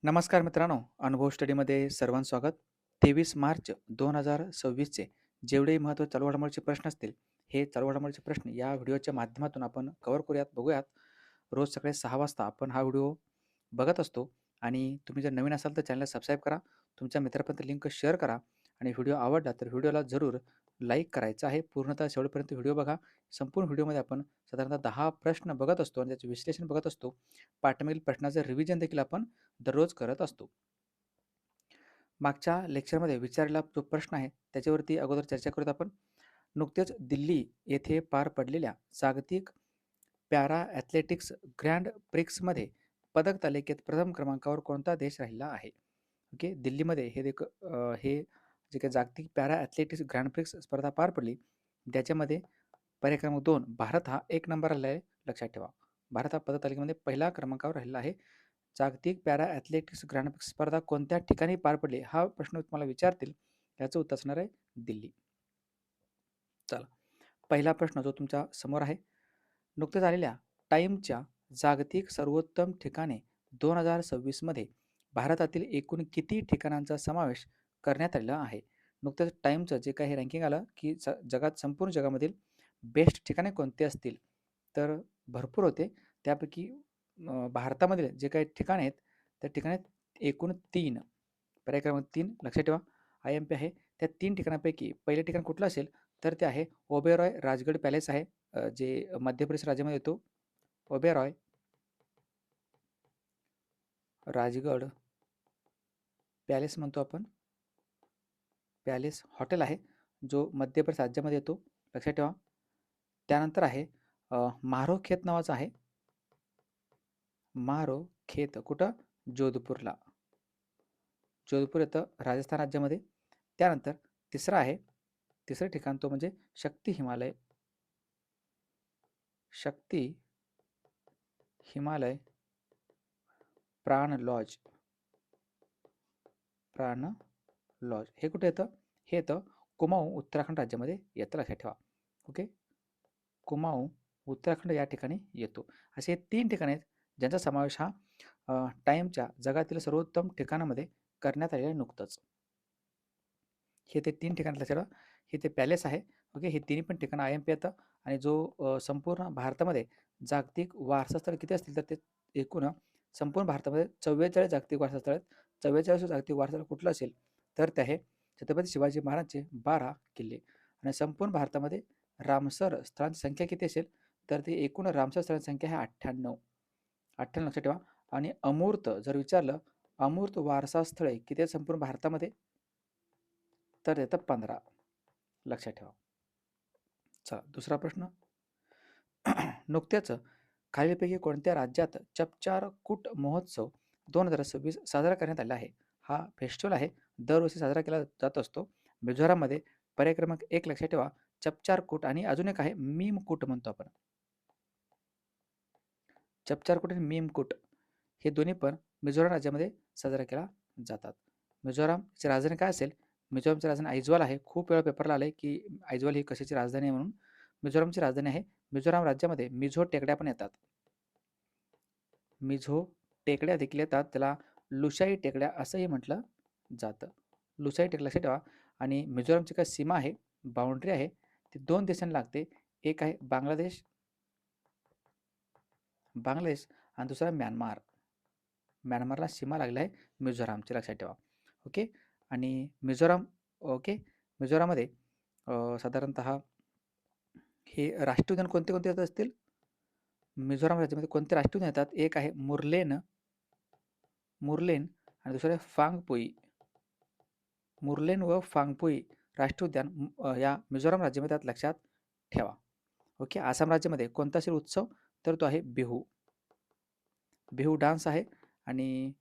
नमस्कार मित्रांनो, अनुभव स्टडीमध्ये सर्वांचं स्वागत. 23 मार्च 2026चे जेवढेही महत्त्वाचे चालू घडामोडीचे प्रश्न असतील, हे चालू घडामोडीचे प्रश्न या व्हिडिओच्या माध्यमातून आपण कव्हर करूयात, बघूयात. रोज सकाळी 6 वाजता आपण हा व्हिडिओ बघत असतो आणि तुम्ही जर नवीन असाल तर चॅनलला सबस्क्राईब करा, तुमच्या मित्रापर्यंत लिंक शेअर करा आणि व्हिडिओ आवडला तर व्हिडिओला जरूर लाईक करायचं आहे. पूर्णतः शेवटपर्यंत व्हिडिओ बघा. संपूर्ण व्हिडिओमध्ये आपण साधारणतः 10 प्रश्न बघत असतो आणि त्याचे विश्लेषण बघत असतो. पाठामागील प्रश्नाचं रिव्हिजन देखील आपण दररोज करत असतो. मागच्या लेक्चरमध्ये विचारलेला जो प्रश्न आहे त्याच्यावरती अगोदर चर्चा करूयात आपण. नुकतेच दिल्ली येथे पार पडलेल्या जागतिक पॅरा ॲथलेटिक्स ग्रँड प्रिक्समध्ये पदक तालिकेत प्रथम क्रमांकावर कोणता देश राहिला आहे? ओके. दिल्लीमध्ये हे जे काही जागतिक पॅरा ॲथलेटिक्स ग्रँड प्रिक्स स्पर्धा पार पडली, त्याच्यामध्ये पर्याय क्रमांक 2 भारत हा 1 नंबर राहिला आहे. लक्षात ठेवा. भारत हा पदक तालिकेमध्ये पहिल्या क्रमांकावर राहिला आहे. जागतिक पॅरा ॲथलेटिक्स ग्रँड प्रिक्स स्पर्धा कोणत्या ठिकाणी पार पडली? हा प्रश्न तुम्हाला विचारतील. याचं उत्तर असणार आहे दिल्ली. चला, पहिला प्रश्न जो तुमच्या समोर आहे. नुकत्याच आलेल्या टाइमच्या जागतिक सर्वोत्तम ठिकाणे 2026 मध्ये भारतातील एकूण किती ठिकाणांचा समावेश करण्यात आलेला आहे? नुकतंच टाइमचं जे काही रँकिंग आलं, की जगात संपूर्ण जगामधील बेस्ट ठिकाणे कोणते असतील, तर भरपूर होते. त्यापैकी भारतामधील जे काही ठिकाणे आहेत, त्या ठिकाणी एकूण 3. पर्याय क्रमांक 3 लक्षात ठेवा. IMP आहे. त्या 3 ठिकाणांपैकी पहिलं ठिकाण कुठलं असेल, तर ते आहे ओबेरॉय राजगड पॅलेस आहे, जे मध्य प्रदेश राज्यामध्ये येतो. ओबेरॉय राजगड पॅलेस म्हणतो आपण. पॅलेस हॉटेल आहे, जो मध्य प्रदेश राज्यामध्ये येतो. लक्षात ठेवा. त्यानंतर आहे मारो खेत नावाचं आहे. मारो खेत कुठं? जोधपूरला. जोधपूर येतं राजस्थान राज्यामध्ये. त्यानंतर तिसरं ठिकाण तो म्हणजे शक्ती हिमालय. शक्ती हिमालय प्राण लॉज. प्राण लॉज हे कुठे येतं? हे येतं कुमाऊं उत्तराखंड राज्यामध्ये येतं. लक्षात ठेवा. ओके. कुमाऊं उत्तराखंड या ठिकाणी येतो. असे हे 3 ठिकाणे आहेत ज्यांचा समावेश हा टाइमच्या जगातील सर्वोत्तम ठिकाणामध्ये करण्यात आलेला आहे नुकतंच. हे ते 3 ठिकाण लक्षात ठेवा. हे ते पॅलेस आहे. ओके. हे तिन्ही पण ठिकाणं IMP येतं आणि जो संपूर्ण भारतामध्ये जागतिक वारसा स्थळ किती असतील, तर ते एकूण संपूर्ण भारतामध्ये 44 जागतिक वारसा स्थळ आहेत. 44 जागतिक वारसा स्थळ कुठलं असेल, तर ते आहे छत्रपती शिवाजी महाराजांचे 12 किल्ले. आणि संपूर्ण भारतामध्ये रामसर स्थळांची संख्या किती असेल, तर ती एकूण रामसर स्थळांची संख्या आहे 98. 98 लक्षात ठेवा. आणि अमूर्त जर विचारलं, अमूर्त वारसा स्थळे किती आहेत संपूर्ण भारतामध्ये, तर येतं 15. लक्षात ठेवा. चला, दुसरा प्रश्न. नुकत्याच खालीलपैकी कोणत्या राज्यात चपचार कूट महोत्सव 2026 साजरा करण्यात आला आहे? हा फेस्टिवल आहे, दरवर्षी साजरा केला जात असतो. मिझोराममध्ये. पर्याय क्रमांक 1 लक्षात ठेवा, चपचार कूट आणि अजून एक आहे मीम कूट म्हणतो आपण. चपचार कूट आणि मीम कूट हे दोन्ही पण मिझोराम राज्यामध्ये साजरा केला जातात. मिझोरामची राजधानी काय असेल? मिझोरामची राजधानी ऐजवाल आहे. खूप वेळा पेपरला आलं आहे की ऐजवाल ही कशाची राजधानी आहे म्हणून. मिझोरामची राजधानी आहे. मिझोराम राज्यामध्ये मिझो टेकड्या पण येतात. मिझो टेकड्या देखील येतात. त्याला लुशाई टेकड्या असंही म्हटलं जातं. लुशाई टेकड्या लक्षात ठेवा. आणि मिझोरामची काय सीमा आहे, बाउंड्री आहे, ती 2 देशांना लागते. एक आहे बांगलादेश आणि दुसरा म्यानमार. म्यानमारला सीमा लागली आहे मिझोरामची. लक्षात ठेवा. ओके. आणि मिझोराम ओके. मिझोराममध्ये साधारणतः हे राष्ट्रीय उद्यान कोणते कोणते येत असतील? मिझोराम राज्यामध्ये कोणते राष्ट्रीय उद्यान येतात? एक आहे मुर्लेन आणि दुसरं आहे फांगपुई. मुर्लेन व फांगपुई राष्ट्रीय उद्यान या मिझोराम राज्यामध्ये येतात. लक्षात ठेवा. ओके. आसाम राज्यामध्ये कोणता असेल उत्सव, तर तो आहे बिहू. बिहू डान्स आहे. आणि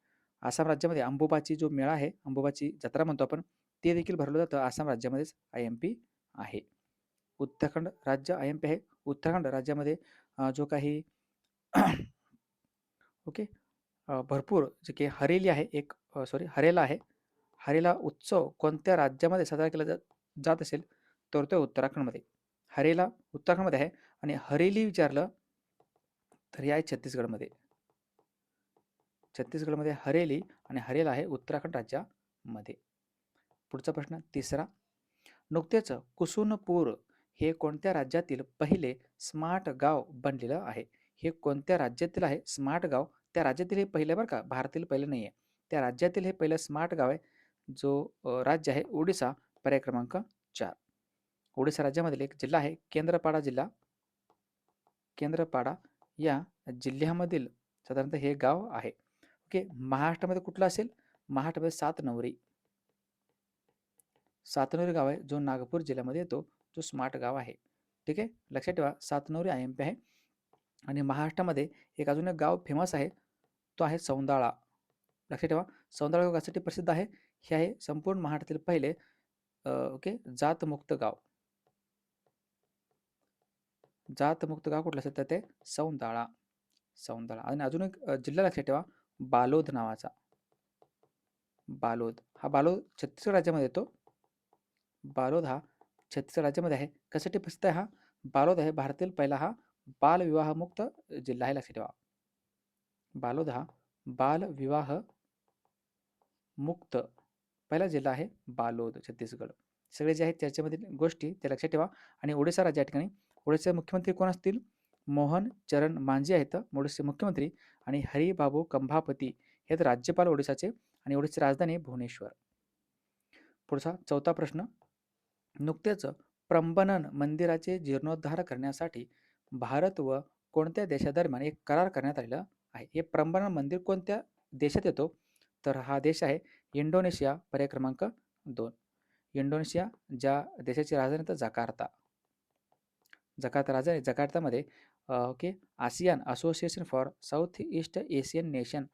आसाम राज्यामध्ये अंबुबाची जो मेळा आहे, अंबुबाची जत्रा म्हणतो आपण, ते देखील भरवलं जातं आसाम राज्यामध्येच. IMP आहे. उत्तराखंड राज्य IMP आहे. उत्तराखंड राज्यामध्ये जो काही ओके भरपूर जे काही हरेली आहे, हरेला आहे. हरेला उत्सव कोणत्या राज्यामध्ये साजरा केला जात असेल, तर तो उत्तराखंडमध्ये. हरेला उत्तराखंडमध्ये आहे आणि हरेली विचारलं तर हे आहे छत्तीसगडमध्ये. छत्तीसगडमध्ये हरेली आणि हरेला आहे उत्तराखंड राज्यामध्ये. पुढचा प्रश्न तिसरा. नुकतेच कुसुनपूर हे कोणत्या राज्यातील पहिले स्मार्ट गाव बनलेलं आहे? हे कोणत्या राज्यातील आहे स्मार्ट गाव? त्या राज्यातील हे पहिले बरं का, भारतातील पहिले नाही आहे. त्या राज्यातील हे पहिलं स्मार्ट गाव आहे. जो राज्य आहे ओडिसा, पर्याय क्रमांक 4. ओडिसा राज्यामधील एक जिल्हा आहे केंद्रपाडा जिल्हा. केंद्रपाडा या जिल्ह्यामधील साधारणतः हे गाव आहे. ओके. महाराष्ट्रामध्ये कुठलं असेल? महाराष्ट्रामध्ये सातनवरी. सातनवरी गाव आहे जो नागपूर जिल्ह्यामध्ये येतो, जो स्मार्ट गाव आहे. ठीक आहे, लक्षात ठेवा सातनवरी IMP आहे. आणि महाराष्ट्रामध्ये एक अजून एक गाव फेमस आहे, तो आहे सौंदाळा. लक्षात ठेवा सौंदाळा गाव कशासाठी प्रसिद्ध आहे? हे आहे संपूर्ण महाराष्ट्रातील पहिले ओके जातमुक्त गाव. जातमुक्त गाव कुठलं असेल तर ते सौंदाळा. सौंदाळा. आणि अजून एक जिल्हा लक्षात ठेवा बालोद नावाचा. बालोद हा बालोद छत्तीसगड राज्यामध्ये येतो. बालोद हा छत्तीसगड राज्यामध्ये आहे. कशासाठी प्रसिद्ध आहे हा? बालोद आहे भारतातील पहिला हा बालविवाहमुक्त जिल्हा आहे. लक्षात ठेवा बालोद हा बालविवाह मुक्त पहिला जिल्हा आहे बालोद छत्तीसगड. सगळे जे आहेत त्याच्यामधील गोष्टी ते लक्षात ठेवा. आणि ओडिसा राज्य या ठिकाणी ओडिशाचे मुख्यमंत्री कोण असतील? मोहन चरण मांझी आहेत ओडिशाचे मुख्यमंत्री. आणि हरिबाबू कंभापती हे राज्यपाल ओडिशाचे. आणि ओडिशाची राजधानी भुवनेश्वर. पुढचा चौथा प्रश्न. नुकतेच प्रंबनन मंदिराचे जीर्णोद्धार करण्यासाठी भारत व कोणत्या देशादरम्यान एक करार करण्यात आलेला आहे? हे प्रंबनन मंदिर कोणत्या देशात येतो? तर हा देश आहे इंडोनेशिया, पर्याय क्रमांक 2. इंडोनेशिया ज्या देशाची राजधानी तर जकार्ता. जकार्ता राजधानी जकार्तामध्ये okay ASEAN association for south east Asian nation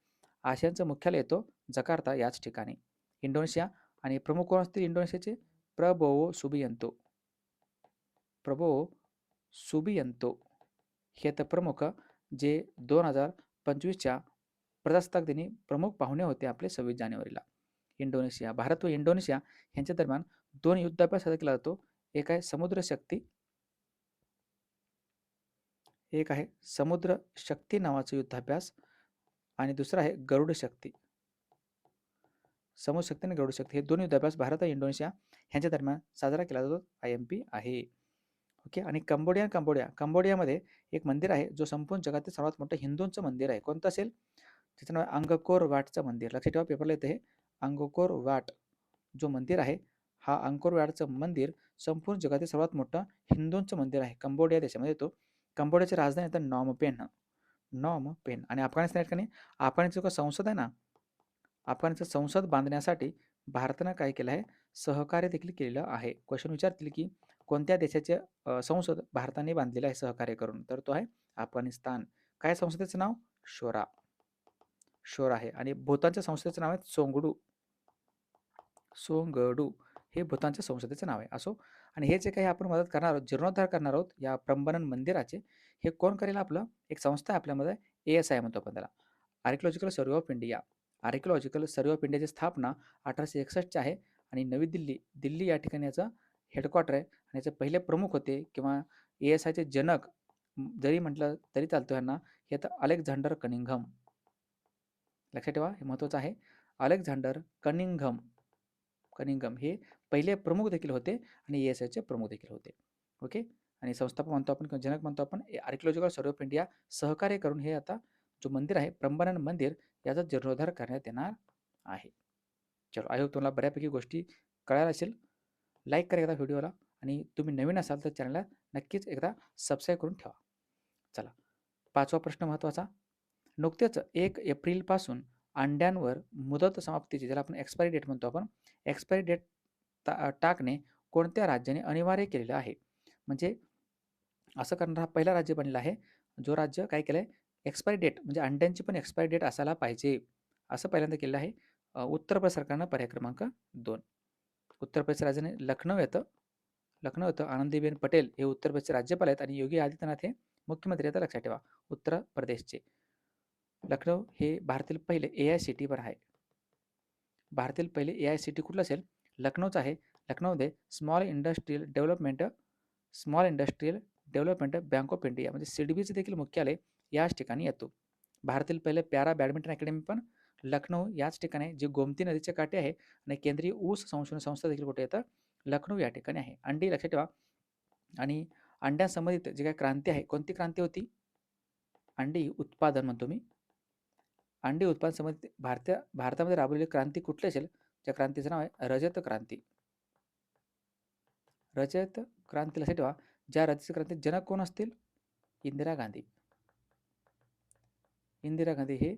आशियानचं मुख्यालय येतो जकार्ता याच ठिकाणी इंडोनेशिया. आणि प्रमुख कोण असतील इंडोनेशियाचे? प्रबोवो सुबियंतो. प्रबोवो सुबियंतो हे तर प्रमुख जे 2025च्या प्रजासत्ताक दिनी प्रमुख पाहुणे होते आपले 26 जानेवारीला. इंडोनेशिया भारत व इंडोनेशिया यांच्या दरम्यान 2 युद्धाभ्यास साजरा केला जातो. एक आहे समुद्र शक्ती, एक आहे समुद्र शक्ती नावाचा युद्धाभ्यास. आणि दुसरा आहे गरुड शक्ती. समुद्र शक्ती आणि गरुड शक्ती हे 2 युद्धाभ्यास भारत आणि इंडोनेशिया यांच्या दरम्यान साजरा केला जातो. IMP आहे. ओके. आणि कंबोडियामध्ये एक मंदिर आहे जो संपूर्ण जगातील सर्वात मोठं हिंदूंचं मंदिर आहे. कोणतं असेल? त्याचं नाव आहे अंगकोर वाटचं मंदिर. लक्षात ठेवा पेपरला येतं हे अंगकोर वाट जो मंदिर आहे. हा अंगकोर वाटचं मंदिर संपूर्ण जगातील सर्वात मोठं हिंदूंचं मंदिर आहे. कंबोडिया देशामध्ये येतो. कंबोडियाची राजधानी येतं नॉमपेन. नॉमपेन. आणि अफगाणिस्तान या ठिकाणी अफगाणिस्तानचं जो संसद आहे ना, अफगाणिस्तान संसद बांधण्यासाठी भारतानं काय केलं आहे? सहकार्य देखील केलेलं आहे. क्वेश्चन विचारतील की कोणत्या देशाचे संसद भारताने बांधलेलं आहे सहकार्य करून? तर तो आहे अफगाणिस्तान. काय संसदेचं नाव? शोरा. शोर आहे. आणि भूतानच्या संसदेचं नाव आहे सोंगडू. सोंगडू हे भूतानच्या संसदेचं नाव आहे. असो. आणि हे जे काही आपण मदत करणार आहोत जीर्णोद्धार करणार आहोत या प्रंबनन मंदिराचे, हे कोण करेल? आपलं एक संस्था आहे आपल्यामध्ये ASI म्हणतो आपण त्याला, archaeological survey of India. Archaeological survey of इंडियाची स्थापना 1861 आहे. आणि नवी दिल्ली या ठिकाणी याचं हेडक्वार्टर आहे. आणि याचे पहिले प्रमुख होते किंवा ASIचे जनक जरी म्हटलं तरी चालतं यांना, हे तर अलेक्झांडर कनिंघम. लक्षात ठेवा हे महत्त्वाचं आहे. अलेक्झांडर कनिंघम हे पहिले प्रमुख देखील होते आणि ASIचे प्रमुख देखील होते. ओके. आणि संस्थापक म्हणतो आपण किंवा जनक म्हणतो आपण आर्किओलॉजिकल सर्व्हे ऑफ इंडिया सहकार्य करून हे आता जो मंदिर आहे प्रंबनन मंदिर याचा जीर्णोद्धार करण्यात येणार आहे. चलो आय होप तुम्हाला बऱ्यापैकी गोष्टी कळायला असेल. लाईक करा एकदा व्हिडिओला. आणि तुम्ही नवीन असाल तर चॅनलला नक्कीच एकदा सबस्क्राईब करून ठेवा. चला 5वा प्रश्न महत्त्वाचा. नुकतेच 1 एप्रिलपासून अंड्यांवर मुदत समाप्तीची ज्याला आपण एक्सपायरी डेट म्हणतो आपण एक्सपायरी डेट टाकणे कोणत्या राज्याने अनिवार्य केलेलं आहे? म्हणजे असं करणारा हा पहिला राज्य बनलेला आहे जो राज्य काय केलं आहे एक्सपायरी डेट म्हणजे अंड्यांची पण एक्सपायरी डेट असायला पाहिजे असं पहिल्यांदा केलं आहे उत्तर प्रदेश सरकारनं. पर्याय क्रमांक 2. उत्तर प्रदेश राज्याने लखनौ येतं आनंदीबेन पटेल हे उत्तर प्रदेशचे राज्यपाल आहेत आणि योगी आदित्यनाथ हे मुख्यमंत्री आहेत. लक्षात ठेवा उत्तर प्रदेशचे लखनौ हे भारतातील पहिले AICTE वर आहे. भारतातील पहिले AICTE कुठलं असेल? लखनौचं आहे. लखनौमध्ये small industrial development bank of India म्हणजे SIDBीचं देखील मुख्यालय याच ठिकाणी येतो. भारतातील पहिले पॅरा बॅडमिंटन अकॅडमी पण लखनौ याच ठिकाणी आहे, जे गोमती नदीच्या काठी आहे आणि केंद्रीय ऊस संशोधन संस्था देखील कुठे येतं? लखनौ या ठिकाणी आहे. अंडी लक्षात ठेवा. आणि अंड्यांसंबंधित जी काही क्रांती आहे, कोणती क्रांती होती? अंडी उत्पादन म्हणतो मी. अंडी उत्पादन संबंधित भारतामध्ये राबवलेली क्रांती कुठली असेल? त्या क्रांतीचं नाव आहे रजत क्रांती. रजत क्रांती लक्षात ठेवा. ज्या रजत क्रांतीचे जनक कोण असतील? इंदिरा गांधी. इंदिरा गांधी हे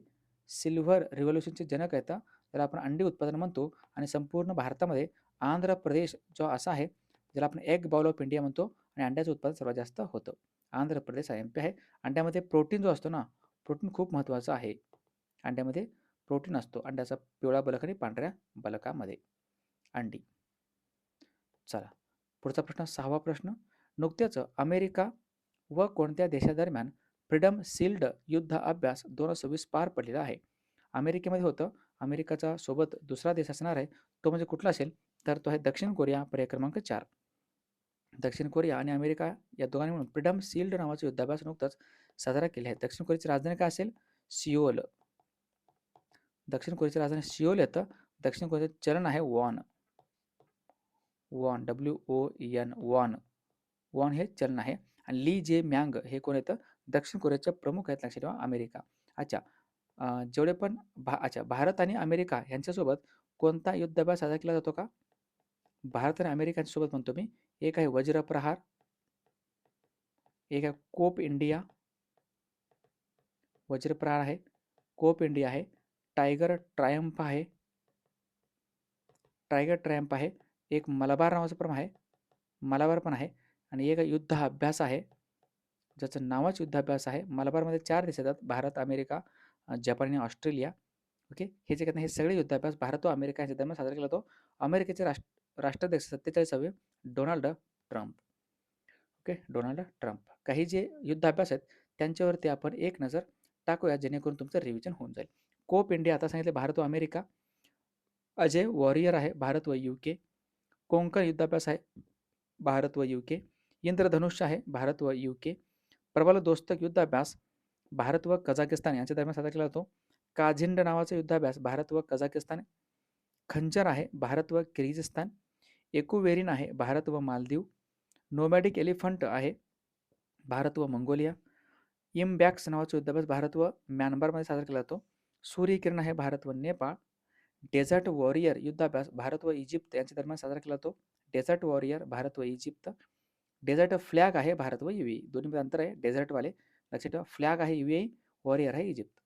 सिल्व्हर रिव्होल्युशनचे जनक आहेत. त्याला आपण अंडी उत्पादन म्हणतो. आणि संपूर्ण भारतामध्ये आंध्र प्रदेश जो असा आहे, ज्याला आपण एग बाउल ऑफ इंडिया म्हणतो, आणि अंड्याचं उत्पादन सर्वात जास्त होतं. आंध्र प्रदेश MP आहे. अंड्यामध्ये प्रोटीन जो असतो ना, प्रोटीन खूप महत्त्वाचं आहे. अंड्यामध्ये प्रोटीन असतो, अंड्याचा पिवळा बलक आणि पांढऱ्या बलकामध्ये. अंडी. चला पुढचा प्रश्न, 6वा प्रश्न. नुकत्याच अमेरिका व कोणत्या देशादरम्यान फ्रीडम शील्ड युद्ध अभ्यास 2026 पार पडलेला आहे? अमेरिकेमध्ये होतं. अमेरिकाचा सोबत दुसरा देश असणार आहे, तो म्हणजे कुठला असेल? तर तो आहे दक्षिण कोरिया, पर्याय क्रमांक 4. दक्षिण कोरिया आणि अमेरिका या दोघांनी मिळून फ्रीडम शील्ड नावाचा युद्धाभ्यास नुकताच साजरा केला आहे. दक्षिण कोरियाची राजधानी काय असेल? सिओल. दक्षिण कोरियाची राजधानी सिओल येतं. दक्षिण कोरियाचे चलन आहे won. Won, WON, won. Won हे चलन आहे. आणि ली जे म्यांग हे कोण येतं? दक्षिण कोरियाचे प्रमुख आहेत. लक्षात ठेवा, अमेरिका. अच्छा, जेवढे पण भारत आणि अमेरिका यांच्यासोबत कोणता युद्धाभ्यास साजरा केला जातो का? भारत आणि अमेरिकांसोबत म्हणतो मी. एक आहे वज्रप्रहार, एक आहे कोप इंडिया. वज्रप्रहार आहे, कोप इंडिया आहे, टायगर ट्रायम्फ आहे, एक मलबार नावाचा पण आहे, मलाबार पण आहे, आणि एक युद्ध अभ्यास आहे ज्याचं नावच युद्धाभ्यास आहे. मलबारमध्ये 4 देश येतात: भारत, अमेरिका, जपान आणि ऑस्ट्रेलिया. ओके, हे जे हे सगळे युद्धाभ्यास भारत व अमेरिका यांच्या दरम्यान साजरा केला जातो. अमेरिकेचे राष्ट्राध्यक्ष 47वे Donald Trump. Okay, Donald Trump. काही जे युद्धाभ्यास आहेत त्यांच्यावरती आपण एक नजर टाकूया, जेणेकरून तुमचं रिव्हिजन होऊन जाईल. कोप इंडिया आता सांगितले भारत व अमेरिका. अजय वॉरियर आहे भारत व UK. कोंकण युद्धाभ्यास आहे भारत व UK. इंद्रधनुष्य आहे भारत व UK. प्रबल दोस्तक युद्धाभ्यास भारत व कझाकिस्तान यांच्या दरम्यान साजरा केला जातो. काझिंड नावाचा युद्धाभ्यास भारत व कझाकिस्तान. खंजर आहे भारत व किर्गिझिस्तान. एकुवेरिन आहे भारत व मालदीव. नोमॅडिक एलिफंट आहे भारत व मंगोलिया. इमबॅक्स नावाचा युद्धाभ्यास भारत व म्यानमारमध्ये साजरा केला जातो. सूर्यकिरण आहे भारत व नेपाळ. डेझर्ट वॉरियर युद्धाभ्यास भारत व इजिप्त यांच्या दरम्यान साजरा केला जातो. डेझर्ट वॉरियर भारत व इजिप्त. डेझर्ट फ्लॅग आहे भारत व UAE. दोन्हीमध्ये अंतर आहे. डेझर्टवाले लक्षात ठेवा. फ्लॅग आहे UAE, वॉरियर आहे इजिप्त.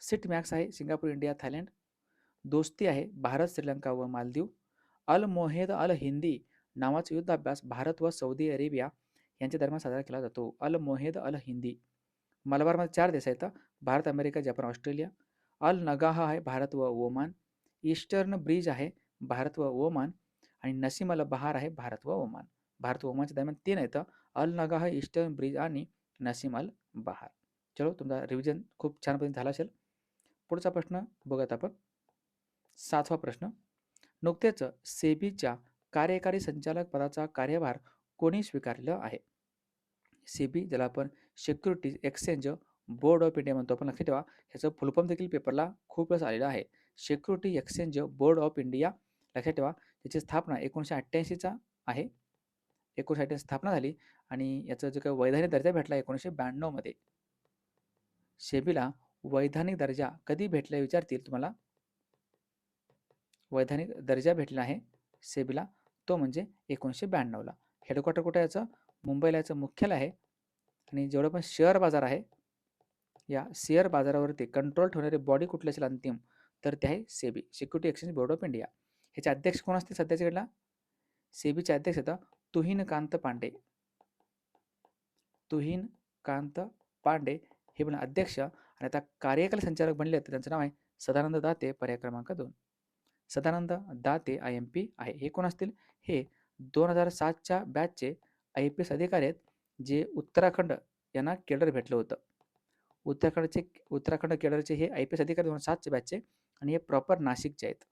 सिट मॅक्स आहे सिंगापूर, इंडिया, थायलंड. दोस्ती आहे भारत, श्रीलंका व मालदीव. अल मोहेद अल हिंदी नावाचा युद्धाभ्यास भारत व सौदी अरेबिया यांच्या दरम्यान साजरा केला जातो. अल मोहेद अल हिंदी. मलबारमध्ये 4 देश आहेत: भारत, अमेरिका, जपान, ऑस्ट्रेलिया. अल नगाहा आहे भारत व ओमान. ईस्टर्न ब्रिज आहे भारत व ओमान. आणि नसीम अल बहार आहे भारत व ओमान. भारत व ओमानच्या दरम्यान 3 आहेत: अल नगाहा, ईस्टर्न ब्रिज आणि नसीम अल बहार. चलो, तुमचा रिव्हिजन खूप छान पद्धतीने झाला असेल. पुढचा प्रश्न बघत आपण. 7वा प्रश्न. नुकतेच सेबीच्या कार्यकारी संचालक पदाचा कार्यभार कोणी स्वीकारलेला आहे? सेबी, ज्याला आपण securities exchange board of India म्हणतो, आपण लक्षात ठेवा. ह्याचं फुलफॉर्म देखील पेपरला खूप वेळेस आलेला आहे. Security exchange board of India. लक्षात ठेवा, त्याची स्थापना 1988चा आहे. 1988 स्थापना झाली आणि याचा जो काही वैधानिक दर्जा भेटला 1992 मध्ये. सेबीला वैधानिक दर्जा कधी भेटला विचारतील तुम्हाला. वैधानिक दर्जा भेटला आहे सेबीला, तो म्हणजे 1992ला. हेडक्वार्टर कुठे याचं? मुंबईला याचं मुख्यालय आहे. आणि जेवढं पण शेअर बाजार आहे, या शेअर बाजारावरती कंट्रोल ठेवणारी बॉडी कुठली असेल अंतिम, तर ते आहे SEBI, security exchange board of India. ह्याचे अध्यक्ष कोण असते सध्याच्या घडीला? सेबीचे अध्यक्ष येतात तुहिनकांत पांडे. तुहिनकांत पांडे हे पण अध्यक्ष. आणि आता कार्यकारी संचालक बनले तर त्यांचं नाव आहे सदानंद दाते, पर्याय क्रमांक 2. सदानंद दाते IMP आहे. हे कोण असतील? हे 2007च्या बॅचचे IPS अधिकारी आहेत, जे उत्तराखंड यांना केडर भेटलं होतं. उत्तराखंड केडरचे हे IPS अधिकारी 2007च्या बॅचचे, आणि हे प्रॉपर नाशिकचे आहेत.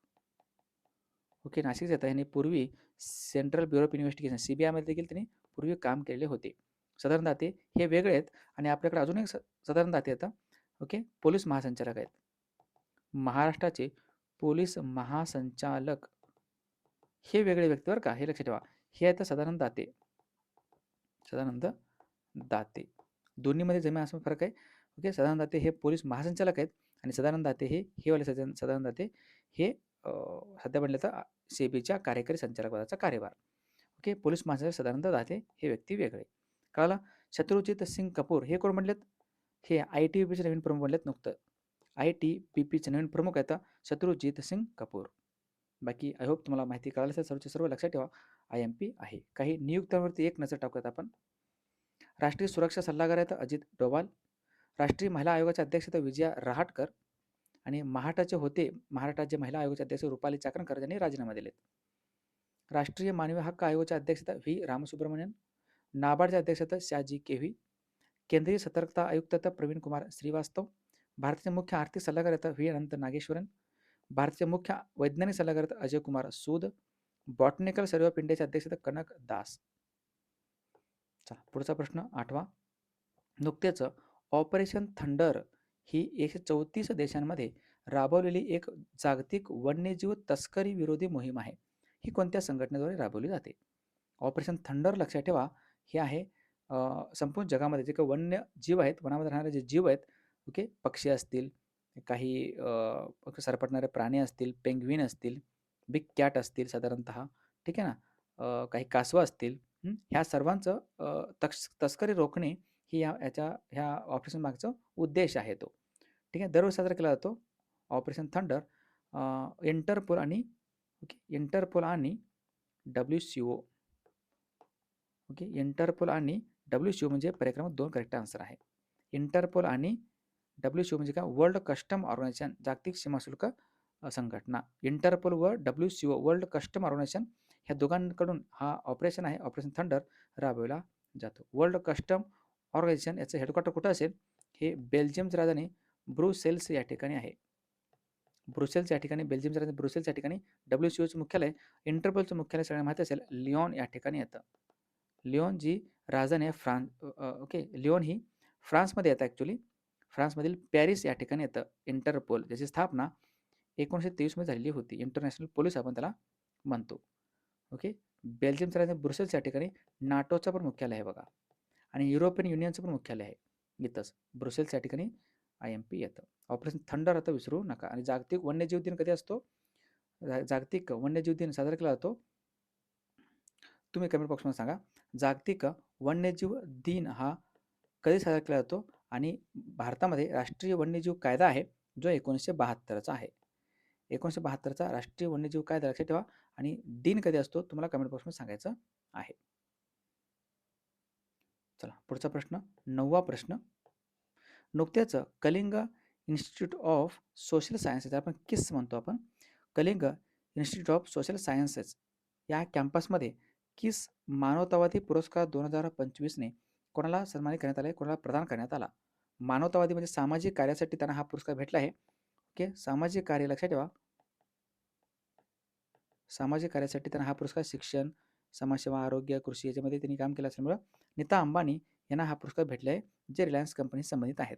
ओके, नाशिकचे आहेत. यांनी पूर्वी central bureau of investigation CBI मध्ये देखील त्यांनी पूर्वी काम केलेले होते. सदानंद दाते हे वेगळे आहेत. आणि आपल्याकडे अजून एक सदानंद दाते येतात. ओके, पोलीस महासंचालक आहेत. महाराष्ट्राचे पोलीस महासंचालक हे वेगळे व्यक्ती बरं का, हे लक्षात ठेवा. हे आहेत सदानंद दाते. सदानंद दाते. दोन्हीमध्ये जमीन आसमान फरक आहे. ओके, सदानंद दाते हे पोलीस महासंचालक आहेत आणि सदानंद दाते हे वाले सदानंद दाते हे सध्या बनले तर सेबीच्या कार्यकारी संचालकपदाचा कार्यभार. ओके, पोलीस महासंचालक सदानंद दाते हे व्यक्ती वेगळे. कळालं? शत्रुजित सिंग कपूर हे कोण बनलेत? हे ITBPचे नवीन प्रमुख बनलेत नुकतं. ITBPचे नवीन प्रमुख आहेत शत्रुजित सिंग कपूर. बाकी आय होप तुम्हाला माहिती कळाली असेल. सर्वचे सर्व लक्षात ठेवा, IMP आहे. काही नियुक्त्यांवरती एक नजर टाकूयात आपण. राष्ट्रीय सुरक्षा सल्लागार आहेत अजित डोवाल. राष्ट्रीय महिला आयोगाच्या अध्यक्ष आहेत विजया रहाटकर आणि महाराष्ट्राचे महिला आयोगाचे अध्यक्ष रुपाली चाकणकर यांनी राजीनामा दिलेत. राष्ट्रीय मानवी हक्क आयोगाचे अध्यक्ष आहेत व्ही रामसुब्रमण्यन. नाबार्डचे अध्यक्ष आहेत शहाजी केव्ही. केंद्रीय सतर्कता आयुक्त आहेत प्रवीण कुमार श्रीवास्तव. भारताचे मुख्य आर्थिक सल्लागार आहेत व्ही अनंत नागेश्वरन. भारताचे मुख्य वैज्ञानिक सल्लागार आहेत अजय कुमार सूद. बॉटनिकल सर्वे ऑफ इंडियाचे अध्यक्ष आहेत कनक दास. चला पुढचा प्रश्न 8वा. नुकतेच ऑपरेशन थंडर ही 134 देशांमध्ये राबवलेली एक जागतिक वन्यजीव तस्करी विरोधी मोहीम आहे. ही कोणत्या संघटनेद्वारे राबवली जाते? ऑपरेशन थंडर लक्षात ठेवा, हे आहे संपूर्ण जगामध्ये जे काही वन्य जीव आहेत, वनामध्ये राहणारे जे जीव आहेत, ओके, पक्षी असतील, काही सरपटणारे प्राणी असतील, पेंग्विन असतील, बिग कॅट असतील साधारणतः, ठीक आहे ना, काही कासवं असतील, ह्या सर्वांचं तस्करी रोखणे ही ह्या ऑपरेशन मागचा उद्देश आहे तो. ठीक आहे, दरवर्षी साजरा केला जातो ऑपरेशन थंडर. इंटरपोल आणि WCO. ओके, इंटरपोल आणि WCO म्हणजे पर्याय 2 करेक्ट आन्सर आहे. इंटरपोल आणि WCO म्हणजे काय? वर्ल्ड कस्टम ऑर्गनायझेशन, जागतिक सीमा शुल्क संघटना. इंटरपोल व WCO वर्ल्ड कस्टम ऑर्गनायझेशन ह्या दोघांकडून हा ऑपरेशन आहे, ऑपरेशन थंडर राबवला जातो. वर्ल्ड कस्टम ऑर्गनायझेशन याचं हेडक्वार्टर कुठं असेल? हे बेल्जियमची राजधानी ब्रुसेल्स या ठिकाणी आहे. ब्रुसेल्स या ठिकाणी, बेल्जियमच्या राजधानी ब्रुसेल्स या ठिकाणी WCOचं मुख्यालय, इंटरपोलचं मुख्यालय सगळ्यांना माहिती असेल लिओन या ठिकाणी येतं. लिओन जी राजधानी आहे ओके, लिओन ही फ्रान्समध्ये येतं ॲक्च्युली. फ्रान्समधील पॅरिस या ठिकाणी येतं इंटरपोल, ज्याची स्थापना 1923 मध्ये झालेली होती. इंटरनॅशनल पोलीस आपण त्याला म्हणतो. ओके, बेल्जियमच्या राजधानी ब्रुसेल्स या ठिकाणी नाटोचं पण मुख्यालय आहे बघा, आणि युरोपियन युनियनचं पण मुख्यालय आहे इथंच ब्रुसेल्स या ठिकाणी IMP येतं. ऑपरेशन थंडर आता विसरू नका. आणि जागतिक वन्यजीव दिन कधी असतो? जागतिक वन्यजीव दिन साजरा केला जातो, तुम्ही कमेंट बॉक्समध्ये सांगा. जागतिक वन्यजीव दिन हा कधी साजरा केला जातो? आणि भारतामध्ये राष्ट्रीय वन्यजीव कायदा आहे जो 1972चा आहे. 1972चा राष्ट्रीय वन्यजीव कायदा लक्षात ठेवा. आणि दिन कधी असतो तुम्हाला कमेंट बॉक्समध्ये सांगायचं आहे. चला पुढचा प्रश्न, 9वा प्रश्न. नुकत्याच Kalinga institute of social sciences, आपण KISS म्हणतो आपण, Kalinga institute of social sciences या कॅम्पसमध्ये KISS मानवतावादी पुरस्कार 2025ने कोणाला सन्मानित करण्यात आला आहे, कोणाला प्रदान करण्यात आला? मानवतावादी म्हणजे सामाजिक कार्यासाठी त्यांना हा पुरस्कार भेटला आहे. ओके, सामाजिक कार्य लक्षात ठेवा, सामाजिक कार्यासाठी त्यांना हा पुरस्कार, शिक्षण, समाजसेवा, आरोग्य, कृषी याच्यामध्ये त्यांनी काम केलं असल्यामुळं नीता अंबानी यांना हा पुरस्कार भेटला आहे, जे रिलायन्स कंपनी संबंधित आहेत.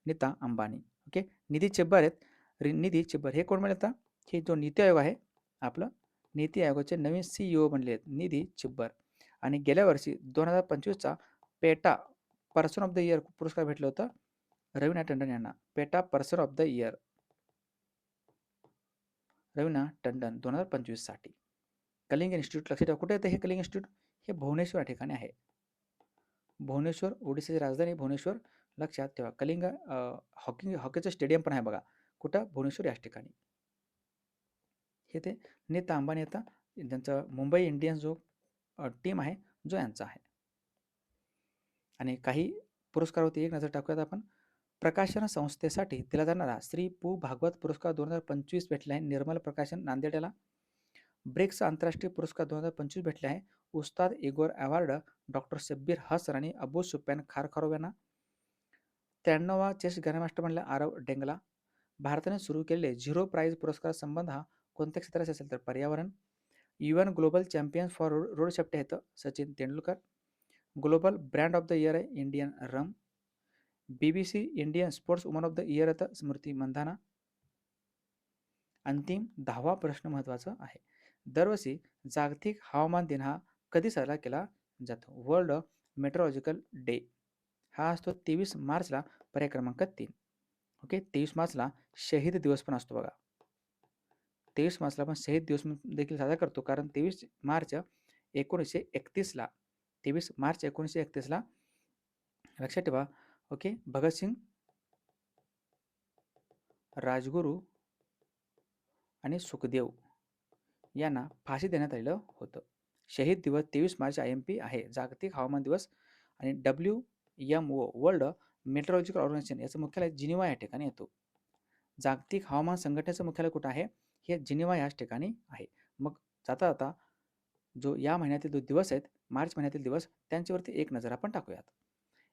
नीता अंबानी. ओके, निधी चिब्बर आहेत. निधी चिब्बर हे कोण बनले? हे जो नीती आयोग आहे आपलं, नीती आयोगाचे नवीन CEO बनले आहेत निधी चिब्बर. आणि गेल्या वर्षी 2025चा PETA person of the year पुरस्कार भेटलं होतं रवीना टंडन यांना. PETA person of the year Raveena Tandon 2025 साठी. कलिंग इन्स्टिट्यूट लक्षात ठेवा, कुठे येतं हे कलिंग इन्स्टिट्यूट? हे भुवनेश्वर या ठिकाणी आहे. भुवनेश्वर, ओडिशाची राजधानी भुवनेश्वर लक्षात ठेवा. कलिंग हॉकीचं स्टेडियम पण आहे बघा, कुठं? भुवनेश्वर याच ठिकाणी. हे ते नीता अंबानी येतं, त्यांचं मुंबई इंडियन्स जो टीम आहे जो यांचा आहे. आणि काही पुरस्कारावरती एक नजर टाकूयात आपण. प्रकाशन संस्थेसाठी दिला जाणारा श्री पु भागवत पुरस्कार 2025 भेटला आहे निर्मल प्रकाशन नांदेड याला. ब्रिक्स आंतरराष्ट्रीय पुरस्कार 2025 भेटले आहे उस्ताद Igor award doctor Shabbir Hasan आणि अबू सुफियान खारखरोव यांना. 93वा चेस ग्रँडमास्टर बनला आरव डेंगला. भारताने सुरू केलेले झिरो प्राईज पुरस्कार संबंध हा कोणत्या क्षेत्राचा असेल तर पर्यावरण. UN global champions for road safety आहेत Sachin Tendulkar. Global brand of the year आहे Indian rum. BBC Indian sports woman of the year आहेत स्मृती मंधाना. अंतिम 10वा प्रश्न महत्त्वाचा आहे. दरवर्षी जागतिक हवामान दिन हा कधी साजरा केला जातो? वर्ल्ड मेट्रोलॉजिकल डे हा असतो 23 मार्चला, पर्याय क्रमांक 3. ओके, 23 मार्चला शहीद दिवस पण असतो बघा. 23 मार्चला आपण शहीद दिवस म्हणून देखील साजरा करतो, कारण 23 मार्च 1931ला 23 मार्च 1931ला लक्षात ठेवा. ओके, भगतसिंग, राजगुरू आणि सुखदेव यांना फाशी देण्यात आलेलं होतं. शहीद दिवस 23 मार्च IMP आहे. जागतिक हवामान दिवस आणि WMO वर्ल्ड मेट्रोलॉजिकल ऑर्गनायझेशन याचं मुख्यालय जिनिव्हा या ठिकाणी येतो. जागतिक हवामान संघटनेचं मुख्यालय कुठं आहे? हे जिनिव्हा याच ठिकाणी आहे. मग जाता जाता जो या महिन्यातील जो दिवस आहेत, मार्च महिन्यातील दिवस, त्यांच्यावरती एक नजर आपण टाकूयात.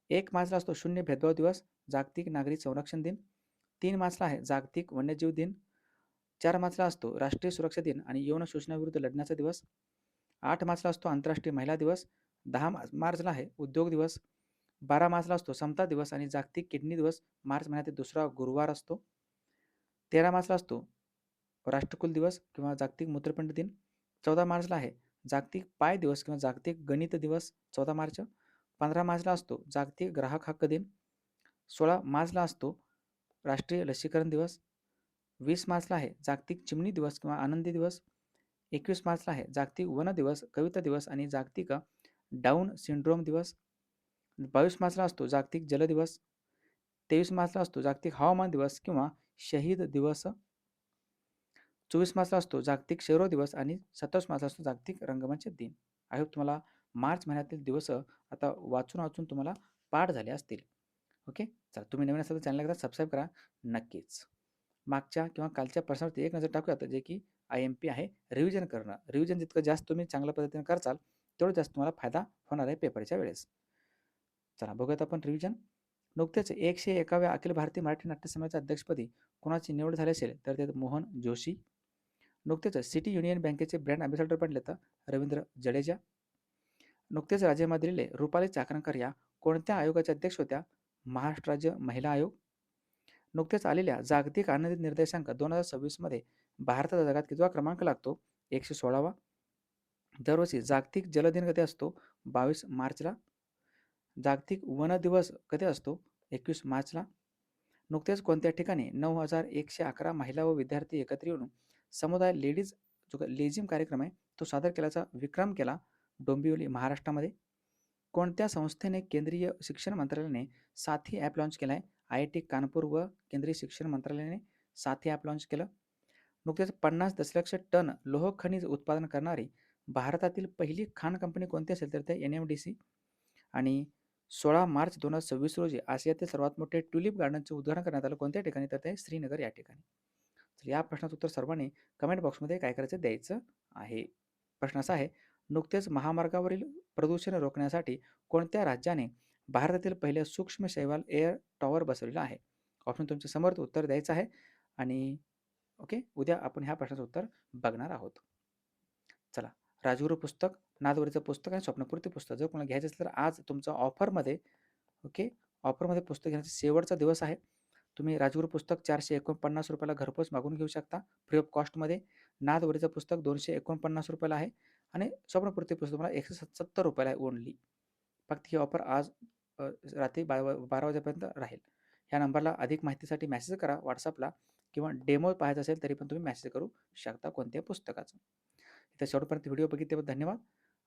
1 मार्चला असतो शून्य भेदभाव दिवस, जागतिक नागरी संरक्षण दिन. 3 मार्चला आहे जागतिक वन्यजीव दिन. 4 मार्चला असतो राष्ट्रीय सुरक्षा दिन आणि यौन शोषणाविरुद्ध लढण्याचा दिवस. 8 मार्चला असतो आंतरराष्ट्रीय महिला दिवस. 10 मार्चला आहे उद्योग दिवस. 12 मार्चला असतो समता दिवस आणि जागतिक किडनी दिवस, मार्च महिन्यातील दुसरा गुरुवार असतो. 13 मार्चला असतो राष्ट्रकुल दिवस किंवा जागतिक मूत्रपिंड दिन. 14 मार्चला आहे जागतिक पाय दिवस किंवा जागतिक गणित दिवस 14 मार्च. 15 मार्चला असतो जागतिक ग्राहक हक्क दिन. 16 मार्चला असतो राष्ट्रीय लसीकरण दिवस. 20 मार्चला आहे जागतिक चिमणी दिवस किंवा आनंदी दिवस. 21 मार्चला आहे जागतिक वन दिवस, कविता दिवस आणि जागतिक डाऊन सिंड्रोम दिवस. 22 मार्चला असतो जागतिक जल दिवस. 23 मार्चला असतो जागतिक हवामान दिवस किंवा शहीद दिवस. 24 मार्चला असतो जागतिक क्षयरोग दिवस आणि 27 मार्चला असतो जागतिक रंगमंच दिन. आय होप तुम्हाला मार्च महिन्यातील दिवस आता वाचून वाचून तुम्हाला पाठ झाले असतील. ओके, चला तुम्ही नवीन असाल तर चॅनलला एकदा सबस्क्राईब करा नक्कीच. मागच्या किंवा कालच्या प्रश्नावरती एक नजर टाकूयात, जे की IMP आहे. रिव्हिजन करणं. रिव्हिजन जितकं जास्त तुम्ही चांगल्या पद्धतीने करचाल, तेवढं जास्त तुम्हाला फायदा होणार आहे पेपरच्या वेळेस. चला बघूयात आपण रिव्हिजन. नुकतेच 101व्या अखिल भारतीय मराठी नाट्य संमेलनाच्या अध्यक्षपदी कोणाची निवड झाली असेल तर ते मोहन जोशी. नुकतेच सिटी युनियन बँकेचे ब्रँड अँबॅसेडर बनले तर रवींद्र जडेजा. नुकतेच राजीनामा दिलेले रुपाली चाकणकर या कोणत्या आयोगाच्या अध्यक्ष होत्या? महाराष्ट्र राज्य महिला आयोग. नुकतेच आलेल्या जागतिक आनंदी निर्देशांक 2026 मध्ये भारताचा जगात कितवा क्रमांक लागतो? 116वा. दरवर्षी जागतिक जल दिन कधी असतो? 22 मार्चला. जागतिक वन दिवस कधी असतो? 21 मार्चला. नुकतेच कोणत्या ठिकाणी 9111 महिला व विद्यार्थी एकत्र येऊन समुदाय लेडीज जो लेझिम कार्यक्रम आहे तो सादर केल्याचा विक्रम केला? डोंबिवली महाराष्ट्रामध्ये. कोणत्या संस्थेने केंद्रीय शिक्षण मंत्रालयाने साथी ॲप लॉन्च केला आहे? IIT कानपूर व केंद्रीय शिक्षण मंत्रालयाने साथी ॲप लॉन्च केलं. नुकतेच 50 दशलक्ष टन लोह खनिज उत्पादन करणारी भारतातील पहिली खाण कंपनी कोणती असेल तर ते NMDC. आणि 16 मार्च 2026 रोजी आशियातील सर्वात मोठे ट्युलिप गार्डनचे उद्घाटन करण्यात आलं कोणत्या ठिकाणी तर ते श्रीनगर या ठिकाणी. तर या प्रश्नाचं उत्तर सर्वांनी कमेंट बॉक्समध्ये काय करायचं द्यायचं आहे. प्रश्न असा आहे, नुकतेच महामार्गावरील प्रदूषण रोखण्यासाठी कोणत्या राज्याने भारतातील पहिल्या सूक्ष्म शैवाल एअर टॉवर बसवलेला आहे? ऑप्शन तुमच्या समोर उत्तर द्यायचं आहे. आणि ओके, उद्या आपण ह्या प्रश्नाचं उत्तर बघणार आहोत. चला, राजगुरू पुस्तक, नादवरीचं पुस्तक आणि स्वप्नपूर्ती पुस्तक जर कोणाला घ्यायचं असेल तर आज तुमचं ऑफरमध्ये ओके, ऑफरमध्ये पुस्तक घेण्याचा शेवटचा दिवस आहे. तुम्ही राजगुरू पुस्तक 449 रुपयाला घरपोच मागून घेऊ शकता फ्री ऑफ कॉस्टमध्ये. नादवरीचं पुस्तक 249 रुपयाला आहे आणि स्वप्नपूर्ती पुस्तक तुम्हाला 170 रुपयाला आहे ओनली. फक्त ही ऑफर आज रात्री 12 वाजेपर्यंत राहील. ह्या नंबरला अधिक माहितीसाठी मेसेज करा व्हॉट्सअपला, किंवा डेमो पाहायचा असेल तरी पण तुम्ही मेसेज करू शकता कोणत्याही पुस्तकाचं. इथं शेवटपर्यंत व्हिडिओ बघितल्याबद्दल धन्यवाद.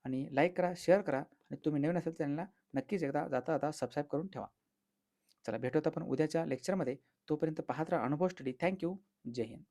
आणि लाईक करा, शेअर करा आणि तुम्ही नवीन असेल चॅनलला नक्कीच एकदा जाता सबस्क्राईब करून ठेवा. चला भेटूयात आपण उद्याच्या लेक्चरमध्ये. तोपर्यंत पाहत राहा अनुभव स्टडी. थँक्यू. जय हिंद.